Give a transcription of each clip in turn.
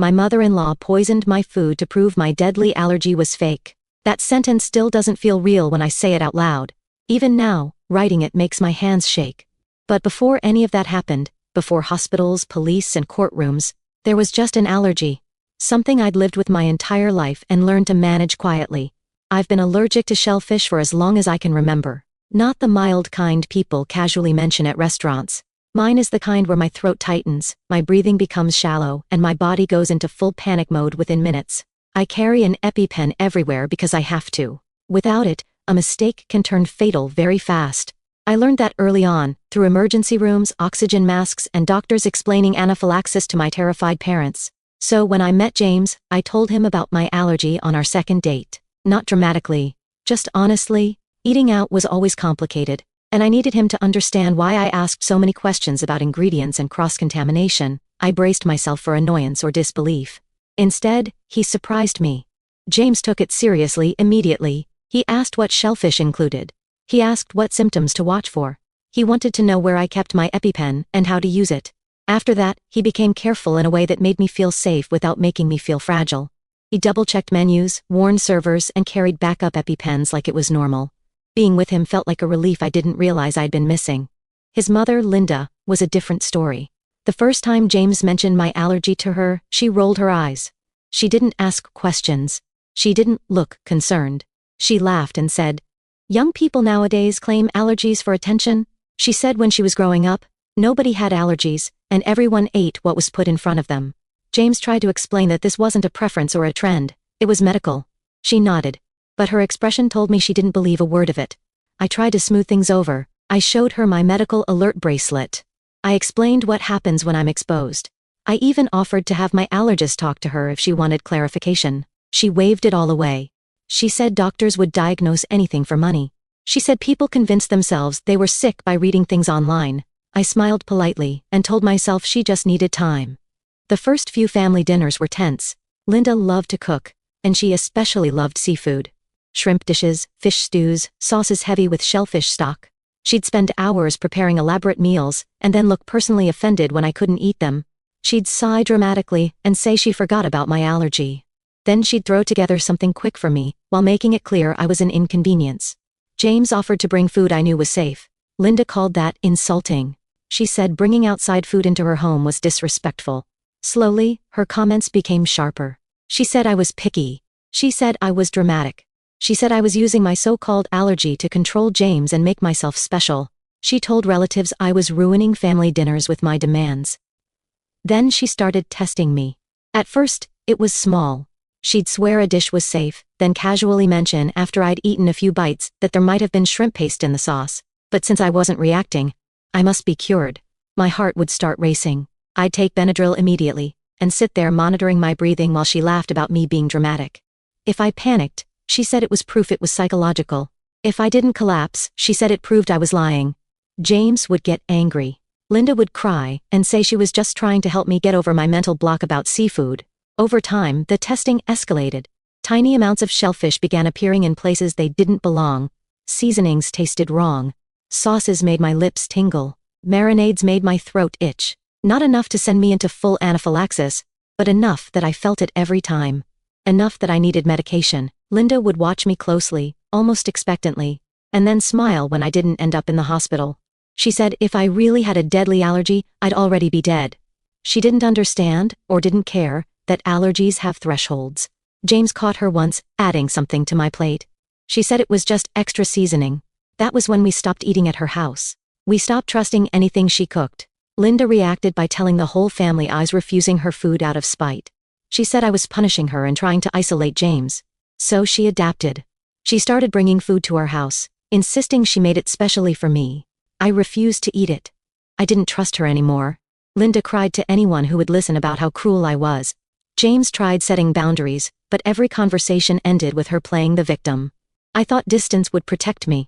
My mother-in-law poisoned my food to prove my deadly allergy was fake. That sentence still doesn't feel real when I say it out loud. Even now, writing it makes my hands shake. But before any of that happened, before hospitals, police, and courtrooms, there was just an allergy. Something I'd lived with my entire life and learned to manage quietly. I've been allergic to shellfish for as long as I can remember. Not the mild kind people casually mention at restaurants. Mine is the kind where my throat tightens, my breathing becomes shallow, and my body goes into full panic mode within minutes. I carry an EpiPen everywhere because I have to. Without it, a mistake can turn fatal very fast. I learned that early on, through emergency rooms, oxygen masks, and doctors explaining anaphylaxis to my terrified parents. So when I met James, I told him about my allergy on our second date. Not dramatically, just honestly. Eating out was always complicated, and I needed him to understand why I asked so many questions about ingredients and cross-contamination. I braced myself for annoyance or disbelief. Instead, he surprised me. James took it seriously immediately. He asked what shellfish included. He asked what symptoms to watch for. He wanted to know where I kept my EpiPen and how to use it. After that, he became careful in a way that made me feel safe without making me feel fragile. He double-checked menus, warned servers, and carried backup EpiPens like it was normal. Being with him felt like a relief I didn't realize I'd been missing. His mother, Linda, was a different story. The first time James mentioned my allergy to her, she rolled her eyes. She didn't ask questions. She didn't look concerned. She laughed and said, "Young people nowadays claim allergies for attention." She said when she was growing up, nobody had allergies, and everyone ate what was put in front of them. James tried to explain that this wasn't a preference or a trend, it was medical. She nodded. But her expression told me she didn't believe a word of it. I tried to smooth things over. I showed her my medical alert bracelet. I explained what happens when I'm exposed. I even offered to have my allergist talk to her if she wanted clarification. She waved it all away. She said doctors would diagnose anything for money. She said people convinced themselves they were sick by reading things online. I smiled politely and told myself she just needed time. The first few family dinners were tense. Linda loved to cook, and she especially loved seafood. Shrimp dishes, fish stews, sauces heavy with shellfish stock. She'd spend hours preparing elaborate meals, and then look personally offended when I couldn't eat them. She'd sigh dramatically and say she forgot about my allergy. Then she'd throw together something quick for me, while making it clear I was an inconvenience. James offered to bring food I knew was safe. Linda called that insulting. She said bringing outside food into her home was disrespectful. Slowly, her comments became sharper. She said I was picky. She said I was dramatic. She said I was using my so-called allergy to control James and make myself special. She told relatives I was ruining family dinners with my demands. Then she started testing me. At first, it was small. She'd swear a dish was safe, then casually mention after I'd eaten a few bites that there might have been shrimp paste in the sauce. But since I wasn't reacting, I must be cured. My heart would start racing. I'd take Benadryl immediately, and sit there monitoring my breathing while she laughed about me being dramatic. If I panicked, she said it was proof it was psychological. If I didn't collapse, she said it proved I was lying. James would get angry. Linda would cry and say she was just trying to help me get over my mental block about seafood. Over time, the testing escalated. Tiny amounts of shellfish began appearing in places they didn't belong. Seasonings tasted wrong. Sauces made my lips tingle. Marinades made my throat itch. Not enough to send me into full anaphylaxis, but enough that I felt it every time. Enough that I needed medication. Linda would watch me closely, almost expectantly, and then smile when I didn't end up in the hospital. She said if I really had a deadly allergy, I'd already be dead. She didn't understand, or didn't care, that allergies have thresholds. James caught her once, adding something to my plate. She said it was just extra seasoning. That was when we stopped eating at her house. We stopped trusting anything she cooked. Linda reacted by telling the whole family I was refusing her food out of spite. She said I was punishing her and trying to isolate James. So she adapted. She started bringing food to our house, insisting she made it specially for me. I refused to eat it. I didn't trust her anymore. Linda cried to anyone who would listen about how cruel I was. James tried setting boundaries, but every conversation ended with her playing the victim. I thought distance would protect me.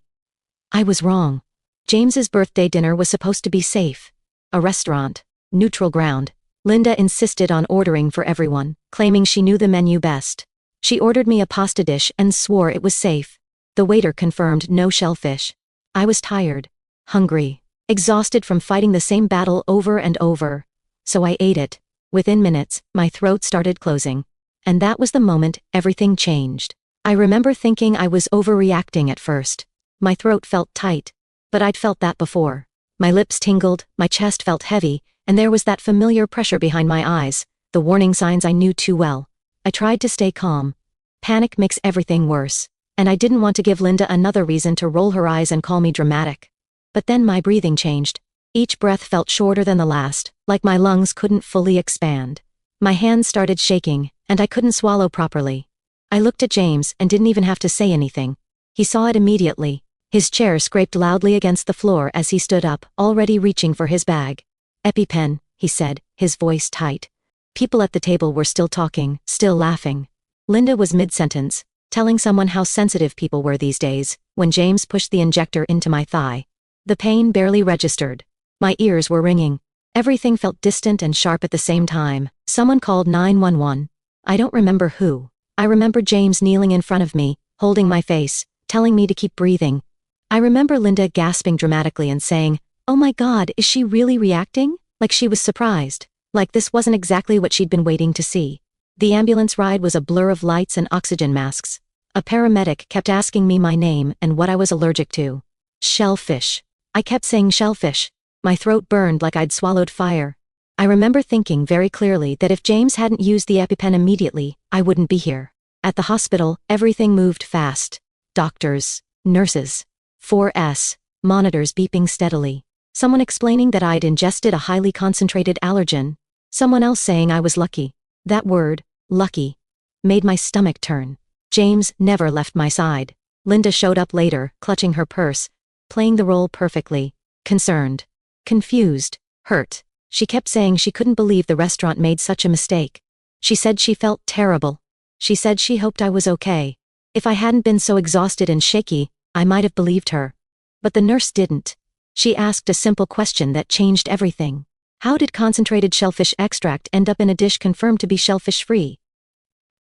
I was wrong. James's birthday dinner was supposed to be safe. A restaurant. Neutral ground. Linda insisted on ordering for everyone, claiming she knew the menu best. She ordered me a pasta dish and swore it was safe. The waiter confirmed no shellfish. I was tired, hungry, exhausted from fighting the same battle over and over. So I ate it. Within minutes, my throat started closing. And that was the moment everything changed. I remember thinking I was overreacting at first. My throat felt tight. But I'd felt that before. My lips tingled, my chest felt heavy, and there was that familiar pressure behind my eyes, the warning signs I knew too well. I tried to stay calm. Panic makes everything worse. And I didn't want to give Linda another reason to roll her eyes and call me dramatic. But then my breathing changed. Each breath felt shorter than the last, like my lungs couldn't fully expand. My hands started shaking, and I couldn't swallow properly. I looked at James and didn't even have to say anything. He saw it immediately. His chair scraped loudly against the floor as he stood up, already reaching for his bag. EpiPen, he said, his voice tight. People at the table were still talking, still laughing. Linda was mid-sentence, telling someone how sensitive people were these days, when James pushed the injector into my thigh. The pain barely registered. My ears were ringing. Everything felt distant and sharp at the same time. Someone called 911. I don't remember who. I remember James kneeling in front of me, holding my face, telling me to keep breathing. I remember Linda gasping dramatically and saying, "Oh my God, is she really reacting?" Like she was surprised. Like this wasn't exactly what she'd been waiting to see. The ambulance ride was a blur of lights and oxygen masks. A paramedic kept asking me my name and what I was allergic to. Shellfish. I kept saying shellfish. My throat burned like I'd swallowed fire. I remember thinking very clearly that if James hadn't used the EpiPen immediately, I wouldn't be here. At the hospital, everything moved fast. Doctors, nurses, 4S, monitors beeping steadily. Someone explaining that I'd ingested a highly concentrated allergen. Someone else saying I was lucky. That word, lucky, made my stomach turn. James never left my side. Linda showed up later, clutching her purse, playing the role perfectly. Concerned. Confused. Hurt. She kept saying she couldn't believe the restaurant made such a mistake. She said she felt terrible. She said she hoped I was okay. If I hadn't been so exhausted and shaky, I might have believed her. But the nurse didn't. She asked a simple question that changed everything. How did concentrated shellfish extract end up in a dish confirmed to be shellfish-free?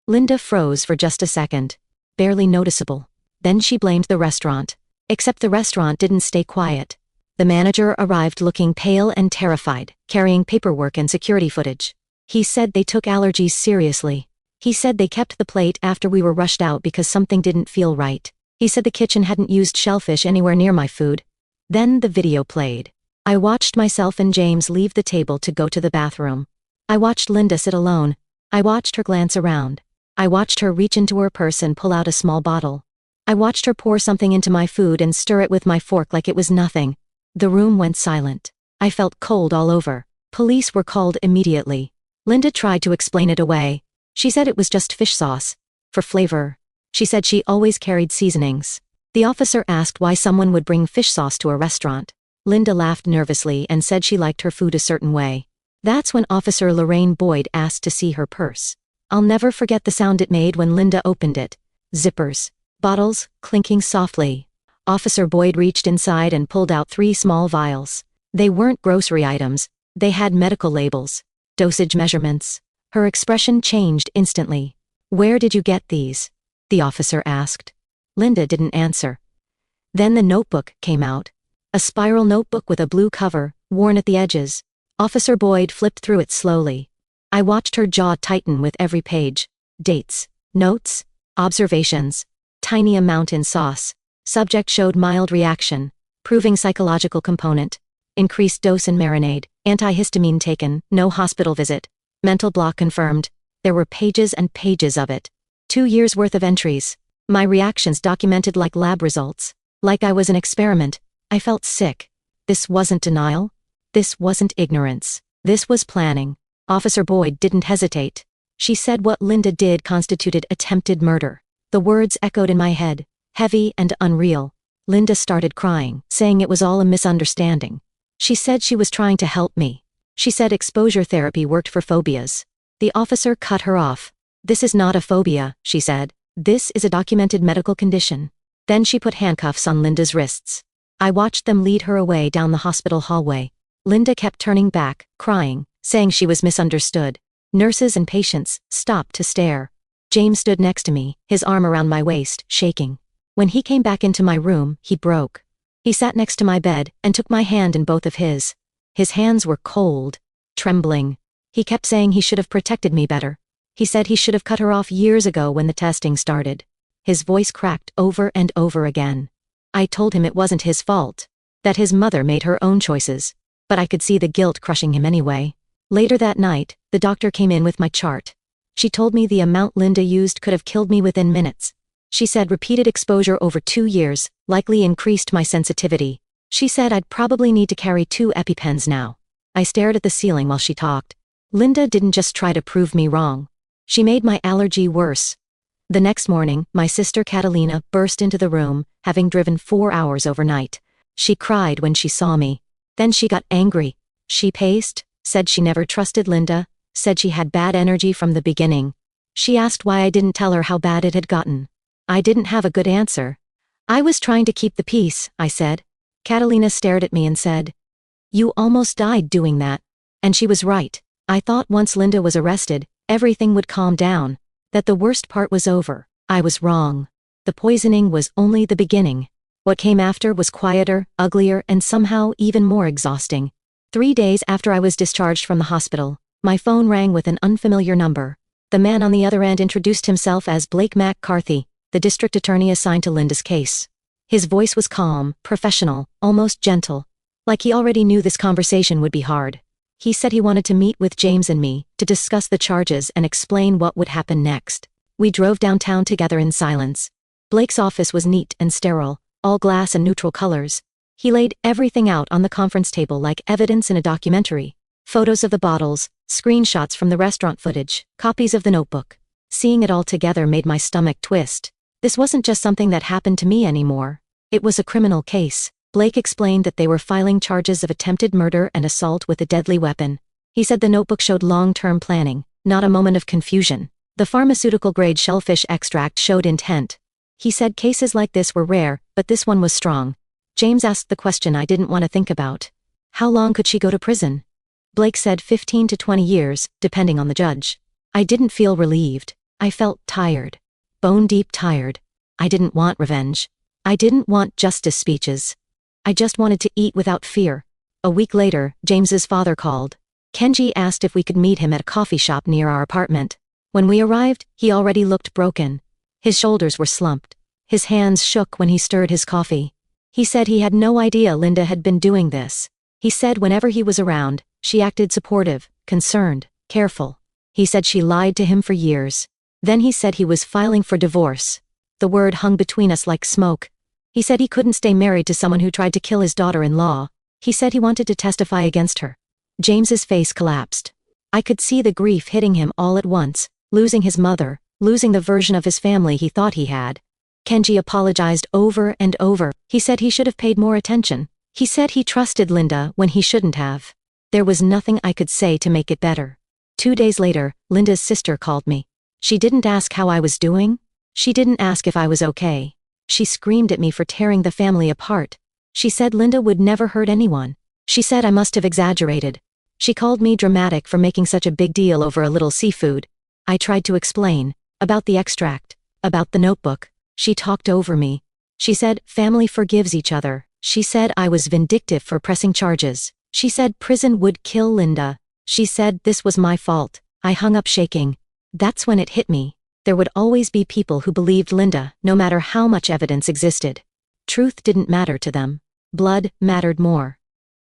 Linda froze for just a second. Barely noticeable. Then she blamed the restaurant. Except the restaurant didn't stay quiet. The manager arrived looking pale and terrified, carrying paperwork and security footage. He said they took allergies seriously. He said they kept the plate after we were rushed out because something didn't feel right. He said the kitchen hadn't used shellfish anywhere near my food. Then the video played. I watched myself and James leave the table to go to the bathroom. I watched Linda sit alone. I watched her glance around. I watched her reach into her purse and pull out a small bottle. I watched her pour something into my food and stir it with my fork like it was nothing. The room went silent. I felt cold all over. Police were called immediately. Linda tried to explain it away. She said it was just fish sauce. For flavor. She said she always carried seasonings. The officer asked why someone would bring fish sauce to a restaurant. Linda laughed nervously and said she liked her food a certain way. That's when Officer Lorraine Boyd asked to see her purse. I'll never forget the sound it made when Linda opened it. Zippers. Bottles, clinking softly. Officer Boyd reached inside and pulled out 3 small vials. They weren't grocery items. They had medical labels. Dosage measurements. Her expression changed instantly. "Where did you get these?" the officer asked. Linda didn't answer. Then the notebook came out. A spiral notebook with a blue cover, worn at the edges. Officer Boyd flipped through it slowly. I watched her jaw tighten with every page. Dates. Notes. Observations. Tiny amount in sauce. Subject showed mild reaction. Proving psychological component. Increased dose in marinade. Antihistamine taken. No hospital visit. Mental block confirmed. There were pages and pages of it. 2 years worth of entries. My reactions documented like lab results. Like I was an experiment. I felt sick. This wasn't denial. This wasn't ignorance. This was planning. Officer Boyd didn't hesitate. She said what Linda did constituted attempted murder. The words echoed in my head, heavy and unreal. Linda started crying, saying it was all a misunderstanding. She said she was trying to help me. She said exposure therapy worked for phobias. The officer cut her off. "This is not a phobia," she said. "This is a documented medical condition." Then she put handcuffs on Linda's wrists. I watched them lead her away down the hospital hallway. Linda kept turning back, crying, saying she was misunderstood. Nurses and patients stopped to stare. James stood next to me, his arm around my waist, shaking. When he came back into my room, he broke. He sat next to my bed and took my hand in both of his. His hands were cold, trembling. He kept saying he should have protected me better. He said he should have cut her off years ago when the testing started. His voice cracked over and over again. I told him it wasn't his fault, that his mother made her own choices, but I could see the guilt crushing him anyway. Later that night, the doctor came in with my chart. She told me the amount Linda used could have killed me within minutes. She said repeated exposure over 2 years likely increased my sensitivity. She said I'd probably need to carry 2 EpiPens now. I stared at the ceiling while she talked. Linda didn't just try to prove me wrong. She made my allergy worse. The next morning, my sister Catalina burst into the room, having driven 4 hours overnight. She cried when she saw me. Then she got angry. She paced, said she never trusted Linda, said she had bad energy from the beginning. She asked why I didn't tell her how bad it had gotten. I didn't have a good answer. I was trying to keep the peace, I said. Catalina stared at me and said, "You almost died doing that." And she was right. I thought once Linda was arrested, everything would calm down, that the worst part was over. I was wrong. The poisoning was only the beginning. What came after was quieter, uglier, and somehow even more exhausting. 3 days after I was discharged from the hospital, my phone rang with an unfamiliar number. The man on the other end introduced himself as Blake McCarthy, the district attorney assigned to Linda's case. His voice was calm, professional, almost gentle, like he already knew this conversation would be hard. He said he wanted to meet with James and me to discuss the charges and explain what would happen next. We drove downtown together in silence. Blake's office was neat and sterile, all glass and neutral colors. He laid everything out on the conference table like evidence in a documentary. Photos of the bottles, screenshots from the restaurant footage, copies of the notebook. Seeing it all together made my stomach twist. This wasn't just something that happened to me anymore. It was a criminal case. Blake explained that they were filing charges of attempted murder and assault with a deadly weapon. He said the notebook showed long-term planning, not a moment of confusion. The pharmaceutical-grade shellfish extract showed intent. He said cases like this were rare, but this one was strong. James asked the question I didn't want to think about. How long could she go to prison? Blake said 15 to 20 years, depending on the judge. I didn't feel relieved. I felt tired. Bone-deep tired. I didn't want revenge. I didn't want justice speeches. I just wanted to eat without fear. A week later, James's father called. Kenji asked if we could meet him at a coffee shop near our apartment. When we arrived, he already looked broken. His shoulders were slumped. His hands shook when he stirred his coffee. He said he had no idea Linda had been doing this. He said whenever he was around, she acted supportive, concerned, careful. He said she lied to him for years. Then he said he was filing for divorce. The word hung between us like smoke. He said he couldn't stay married to someone who tried to kill his daughter-in-law. He said he wanted to testify against her. James's face collapsed. I could see the grief hitting him all at once, losing his mother, losing the version of his family he thought he had. Kenji apologized over and over. He said he should have paid more attention. He said he trusted Linda when he shouldn't have. There was nothing I could say to make it better. 2 days later, Linda's sister called me. She didn't ask how I was doing. She didn't ask if I was okay. She screamed at me for tearing the family apart. She said Linda would never hurt anyone. She said I must have exaggerated. She called me dramatic for making such a big deal over a little seafood. I tried to explain. About the extract. About the notebook. She talked over me. She said family forgives each other. She said I was vindictive for pressing charges. She said prison would kill Linda. She said this was my fault. I hung up shaking. That's when it hit me. There would always be people who believed Linda, no matter how much evidence existed. Truth didn't matter to them. Blood mattered more.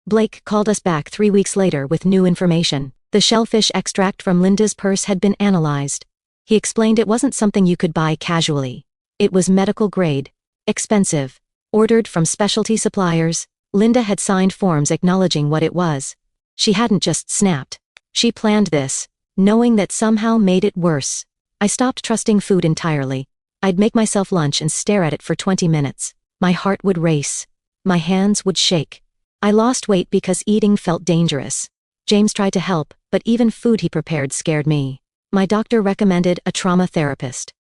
Blake called us back 3 weeks later with new information. The shellfish extract from Linda's purse had been analyzed. He explained it wasn't something you could buy casually. It was medical grade. Expensive. Ordered from specialty suppliers. Linda had signed forms acknowledging what it was. She hadn't just snapped. She planned this, knowing that somehow made it worse. I stopped trusting food entirely. I'd make myself lunch and stare at it for 20 minutes. My heart would race. My hands would shake. I lost weight because eating felt dangerous. James tried to help, but even food he prepared scared me. My doctor recommended a trauma therapist.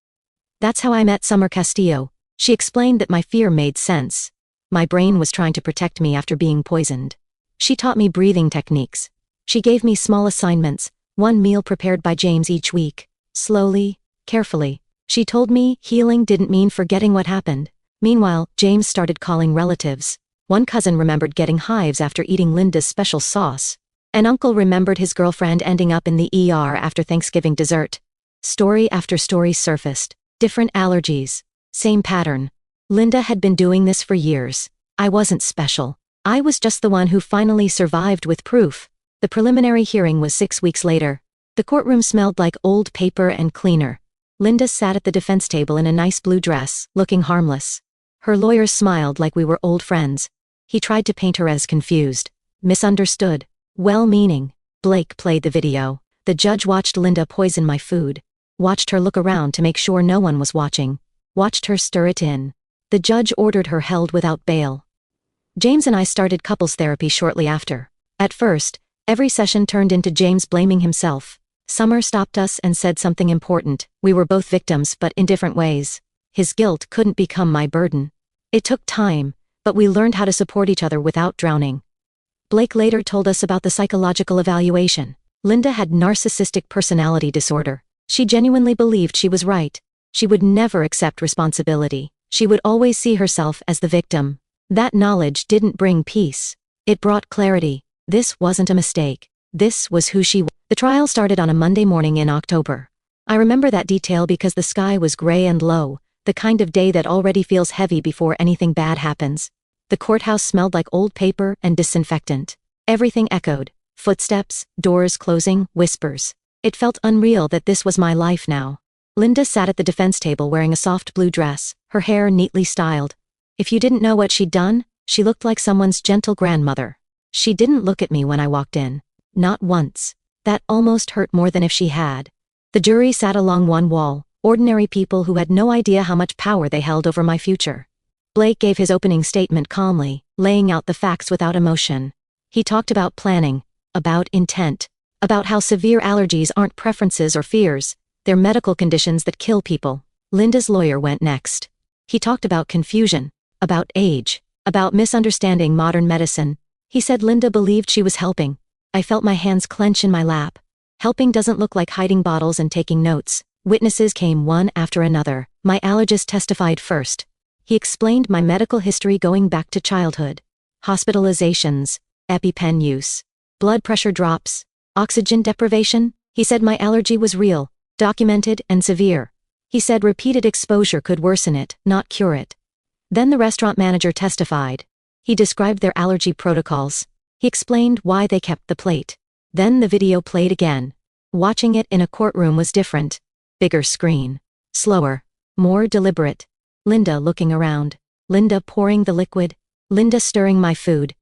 That's how I met Summer Castillo. She explained that my fear made sense. My brain was trying to protect me after being poisoned. She taught me breathing techniques. She gave me small assignments, one meal prepared by James each week. Slowly, carefully. She told me healing didn't mean forgetting what happened. Meanwhile, James started calling relatives. One cousin remembered getting hives after eating Linda's special sauce. An uncle remembered his girlfriend ending up in the ER after Thanksgiving dessert. Story after story surfaced. Different allergies. Same pattern. Linda had been doing this for years. I wasn't special. I was just the one who finally survived with proof. The preliminary hearing was 6 weeks later. The courtroom smelled like old paper and cleaner. Linda sat at the defense table in a nice blue dress, looking harmless. Her lawyer smiled like we were old friends. He tried to paint her as confused, misunderstood, well-meaning. Blake played the video. The judge watched Linda poison my food. Watched her look around to make sure no one was watching. Watched her stir it in. The judge ordered her held without bail. James and I started couples therapy shortly after. At first, every session turned into James blaming himself. Summer stopped us and said something important. We were both victims, but in different ways. His guilt couldn't become my burden. It took time, but we learned how to support each other without drowning. Blake later told us about the psychological evaluation. Linda had narcissistic personality disorder. She genuinely believed she was right. She would never accept responsibility. She would always see herself as the victim. That knowledge didn't bring peace. It brought clarity. This wasn't a mistake. This was who she was. The trial started on a Monday morning in October. I remember that detail because the sky was gray and low, the kind of day that already feels heavy before anything bad happens. The courthouse smelled like old paper and disinfectant. Everything echoed. Footsteps, doors closing, whispers. It felt unreal that this was my life now. Linda sat at the defense table wearing a soft blue dress, her hair neatly styled. If you didn't know what she'd done, she looked like someone's gentle grandmother. She didn't look at me when I walked in. Not once. That almost hurt more than if she had. The jury sat along one wall, ordinary people who had no idea how much power they held over my future. Blake gave his opening statement calmly, laying out the facts without emotion. He talked about planning, about intent, about how severe allergies aren't preferences or fears, they're medical conditions that kill people. Linda's lawyer went next. He talked about confusion, about age, about misunderstanding modern medicine. He said Linda believed she was helping. I felt my hands clench in my lap. Helping doesn't look like hiding bottles and taking notes. Witnesses came one after another. My allergist testified first. He explained my medical history going back to childhood. Hospitalizations, EpiPen use, blood pressure drops, oxygen deprivation. He said my allergy was real, documented, and severe. He said repeated exposure could worsen it, not cure it. Then the restaurant manager testified. He described their allergy protocols. He explained why they kept the plate. Then the video played again. Watching it in a courtroom was different. Bigger screen. Slower. More deliberate. Linda looking around. Linda pouring the liquid. Linda stirring my food.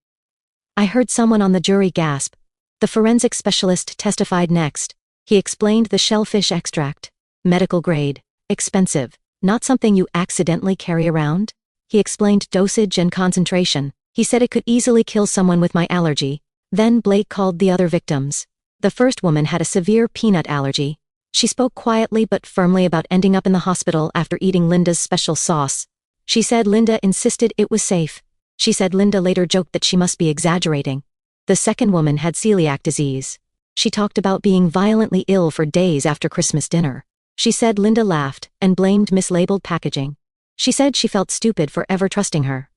I heard someone on the jury gasp. The forensic specialist testified next. He explained the shellfish extract. Medical grade. Expensive. Not something you accidentally carry around. He explained dosage and concentration. He said it could easily kill someone with my allergy. Then Blake called the other victims. The first woman had a severe peanut allergy. She spoke quietly but firmly about ending up in the hospital after eating Linda's special sauce. She said Linda insisted it was safe. She said Linda later joked that she must be exaggerating. The second woman had celiac disease. She talked about being violently ill for days after Christmas dinner. She said Linda laughed and blamed mislabeled packaging. She said she felt stupid for ever trusting her.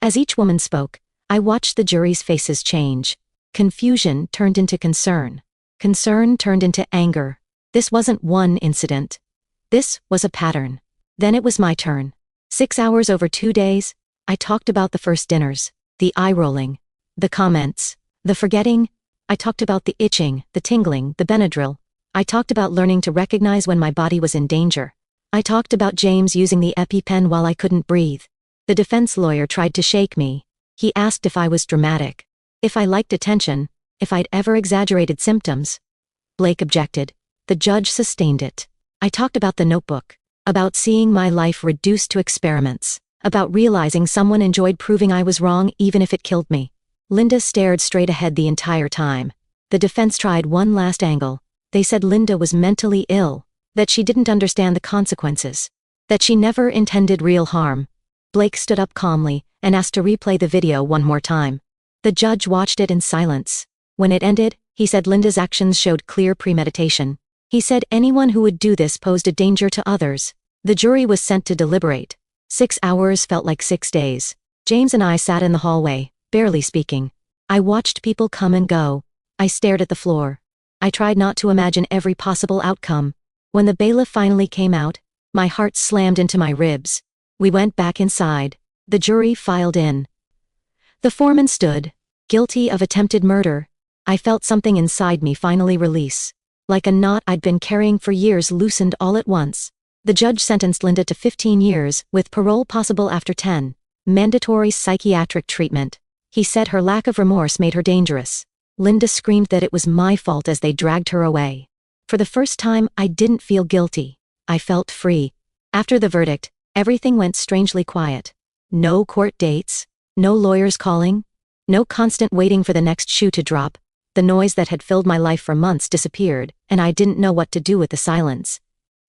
As each woman spoke, I watched the jury's faces change. Confusion turned into concern. Concern turned into anger. This wasn't one incident. This was a pattern. Then it was my turn. 6 hours over 2 days, I talked about the first dinners, the eye-rolling, the comments, the forgetting. I talked about the itching, the tingling, the Benadryl. I talked about learning to recognize when my body was in danger. I talked about James using the EpiPen while I couldn't breathe. The defense lawyer tried to shake me. He asked if I was dramatic, if I liked attention, if I'd ever exaggerated symptoms. Blake objected. The judge sustained it. I talked about the notebook, about seeing my life reduced to experiments, about realizing someone enjoyed proving I was wrong even if it killed me. Linda stared straight ahead the entire time. The defense tried one last angle. They said Linda was mentally ill, that she didn't understand the consequences, that she never intended real harm. Blake stood up calmly and asked to replay the video one more time. The judge watched it in silence. When it ended, he said Linda's actions showed clear premeditation. He said anyone who would do this posed a danger to others. The jury was sent to deliberate. 6 hours felt like 6 days. James and I sat in the hallway, barely speaking. I watched people come and go. I stared at the floor. I tried not to imagine every possible outcome. When the bailiff finally came out, my heart slammed into my ribs. We went back inside. The jury filed in. The foreman stood, guilty of attempted murder. I felt something inside me finally release. Like a knot I'd been carrying for years loosened all at once. The judge sentenced Linda to 15 years, with parole possible after 10. Mandatory psychiatric treatment. He said her lack of remorse made her dangerous. Linda screamed that it was my fault as they dragged her away. For the first time, I didn't feel guilty. I felt free. After the verdict, everything went strangely quiet. No court dates, no lawyers calling, no constant waiting for the next shoe to drop. The noise that had filled my life for months disappeared, and I didn't know what to do with the silence.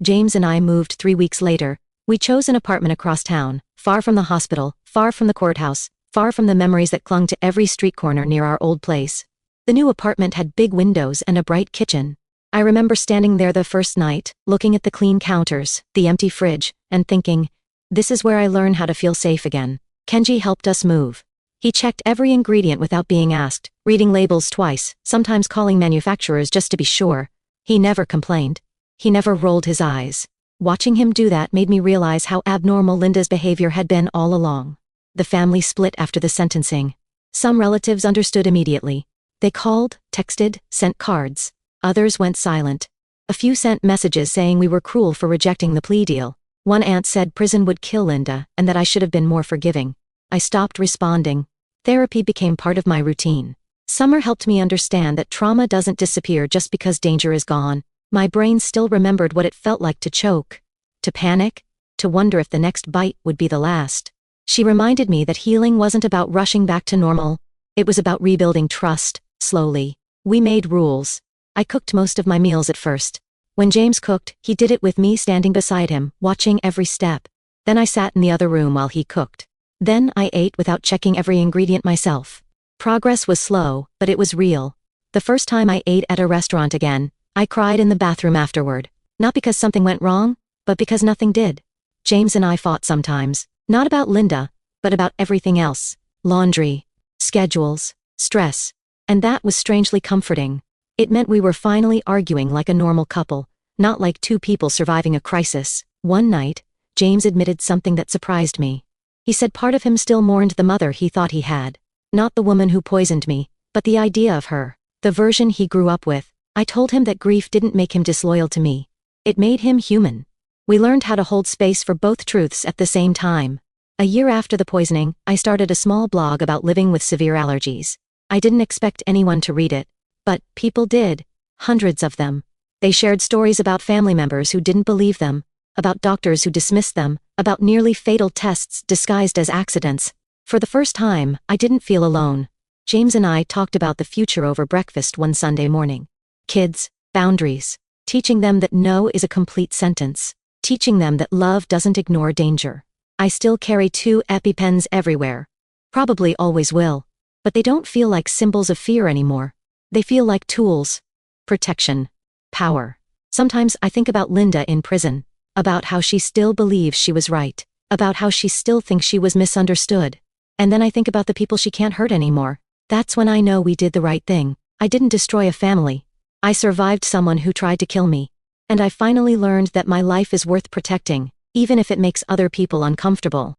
James and I moved 3 weeks later. We chose an apartment across town, far from the hospital, far from the courthouse, far from the memories that clung to every street corner near our old place. The new apartment had big windows and a bright kitchen. I remember standing there the first night, looking at the clean counters, the empty fridge, and thinking, this is where I learn how to feel safe again. Kenji helped us move. He checked every ingredient without being asked, reading labels twice, sometimes calling manufacturers just to be sure. He never complained. He never rolled his eyes. Watching him do that made me realize how abnormal Linda's behavior had been all along. The family split after the sentencing. Some relatives understood immediately. They called, texted, sent cards. Others went silent. A few sent messages saying we were cruel for rejecting the plea deal. One aunt said prison would kill Linda and that I should have been more forgiving. I stopped responding. Therapy became part of my routine. Summer helped me understand that trauma doesn't disappear just because danger is gone. My brain still remembered what it felt like to choke, to panic, to wonder if the next bite would be the last. She reminded me that healing wasn't about rushing back to normal. It was about rebuilding trust, slowly. We made rules. I cooked most of my meals at first. When James cooked, he did it with me standing beside him, watching every step. Then I sat in the other room while he cooked. Then I ate without checking every ingredient myself. Progress was slow, but it was real. The first time I ate at a restaurant again, I cried in the bathroom afterward. Not because something went wrong, but because nothing did. James and I fought sometimes, not about Linda, but about everything else. Laundry, schedules, stress. And that was strangely comforting. It meant we were finally arguing like a normal couple, not like two people surviving a crisis. One night, James admitted something that surprised me. He said part of him still mourned the mother he thought he had. Not the woman who poisoned me, but the idea of her, the version he grew up with. I told him that grief didn't make him disloyal to me. It made him human. We learned how to hold space for both truths at the same time. A year after the poisoning, I started a small blog about living with severe allergies. I didn't expect anyone to read it. But people did. Hundreds of them. They shared stories about family members who didn't believe them, about doctors who dismissed them, about nearly fatal tests disguised as accidents. For the first time, I didn't feel alone. James and I talked about the future over breakfast one Sunday morning. Kids, boundaries. Teaching them that no is a complete sentence. Teaching them that love doesn't ignore danger. I still carry 2 EpiPens everywhere. Probably always will. But they don't feel like symbols of fear anymore. They feel like tools. Protection. Power. Sometimes I think about Linda in prison. About how she still believes she was right. About how she still thinks she was misunderstood. And then I think about the people she can't hurt anymore. That's when I know we did the right thing. I didn't destroy a family. I survived someone who tried to kill me. And I finally learned that my life is worth protecting, even if it makes other people uncomfortable.